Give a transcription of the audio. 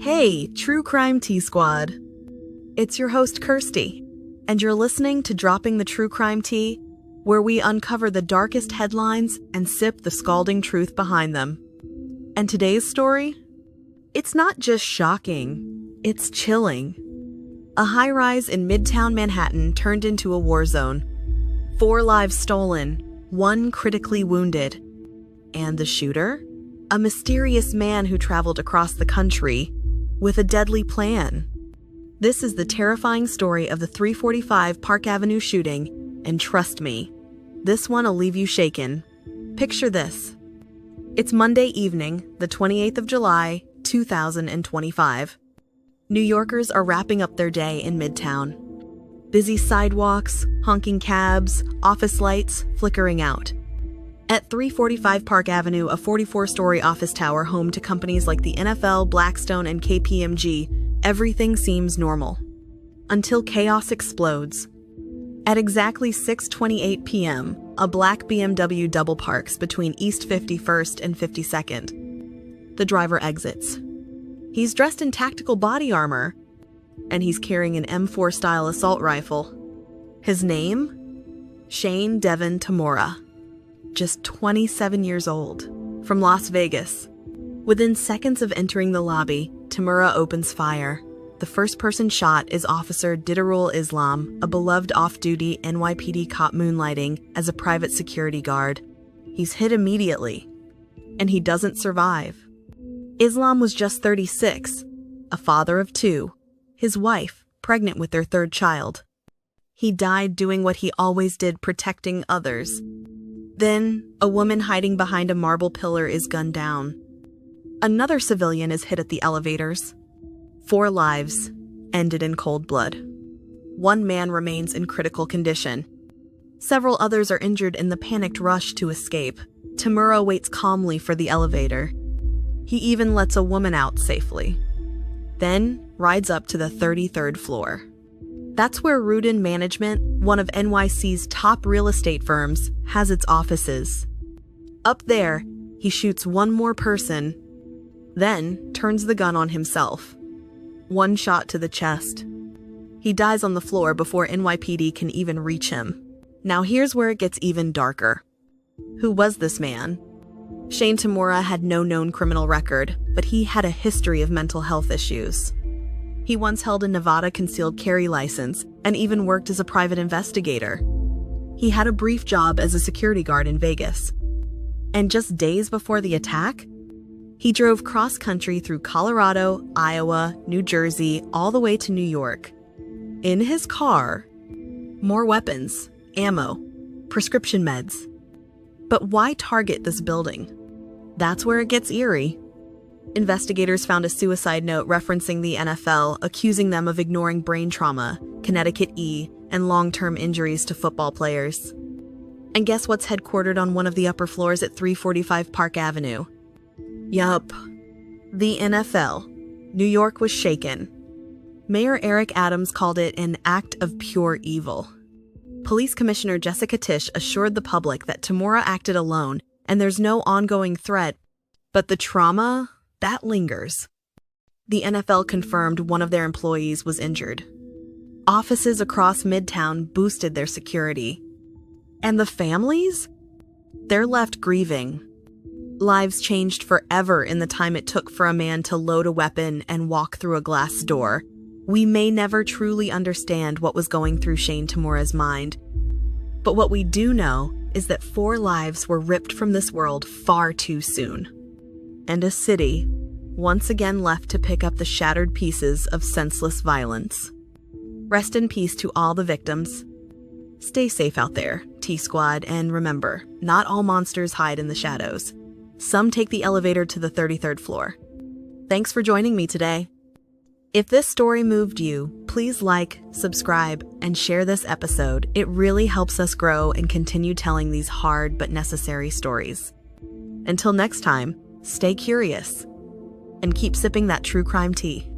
Hey, True Crime Tea Squad. It's your host, Kirsty, and you're listening to Dropping the True Crime Tea, where we uncover the darkest headlines and sip the scalding truth behind them. And today's story? It's not just shocking, it's chilling. A high-rise in Midtown Manhattan turned into a war zone. 4 lives stolen, 1 critically wounded. And the shooter? A mysterious man who traveled across the country with a deadly plan. This is the terrifying story of the 345 Park Avenue shooting, and trust me, this one'll leave you shaken. Picture this. It's Monday evening, the 28th of July, 2025. New Yorkers are wrapping up their day in Midtown. Busy sidewalks, honking cabs, office lights flickering out. At 345 Park Avenue, a 44-story office tower home to companies like the NFL, Blackstone, and KPMG, everything seems normal. Until chaos explodes. At exactly 6:28 p.m., a black BMW double parks between East 51st and 52nd. The driver exits. He's dressed in tactical body armor, and he's carrying an M4-style assault rifle. His name? Shane Devon Tamura. Just 27 years old, from Las Vegas. Within seconds of entering the lobby, Tamura opens fire. The first person shot is Officer Didarul Islam, a beloved off-duty NYPD cop moonlighting as a private security guard. He's hit immediately, and he doesn't survive. Islam was just 36, a father of 2, his wife pregnant with their 3rd child. He died doing what he always did, protecting others. Then, a woman hiding behind a marble pillar is gunned down. Another civilian is hit at the elevators. 4 lives ended in cold blood. 1 man remains in critical condition. Several others are injured in the panicked rush to escape. Tamura waits calmly for the elevator. He even lets a woman out safely. Then, rides up to the 33rd floor. That's where Rudin Management, one of NYC's top real estate firms, has its offices. Up there, he shoots 1 more person, then turns the gun on himself. 1 shot to the chest. He dies on the floor before NYPD can even reach him. Now here's where it gets even darker. Who was this man? Shane Tamura had no known criminal record, but he had a history of mental health issues. He once held a Nevada concealed carry license and even worked as a private investigator. He had a brief job as a security guard in Vegas. And just days before the attack, he drove cross-country through Colorado, Iowa, New Jersey, all the way to New York. In his car, more weapons, ammo, prescription meds. But why target this building? That's where it gets eerie. Investigators found a suicide note referencing the NFL, accusing them of ignoring brain trauma, Connecticut E, and long-term injuries to football players. And guess what's headquartered on one of the upper floors at 345 Park Avenue? Yup, the NFL. New York was shaken. Mayor Eric Adams called it an act of pure evil. Police Commissioner Jessica Tisch assured the public that Tamura acted alone and there's no ongoing threat, but the trauma, that lingers. The NFL confirmed one of their employees was injured. Offices across Midtown boosted their security. And the families? They're left grieving. Lives changed forever in the time it took for a man to load a weapon and walk through a glass door. We may never truly understand what was going through Shane Tamura's mind. But what we do know is that 4 lives were ripped from this world far too soon. And a city, once again left to pick up the shattered pieces of senseless violence. Rest in peace to all the victims. Stay safe out there, T-Squad, and remember, not all monsters hide in the shadows. Some take the elevator to the 33rd floor. Thanks for joining me today. If this story moved you, please like, subscribe, and share this episode. It really helps us grow and continue telling these hard but necessary stories. Until next time, stay curious and keep sipping that true crime tea.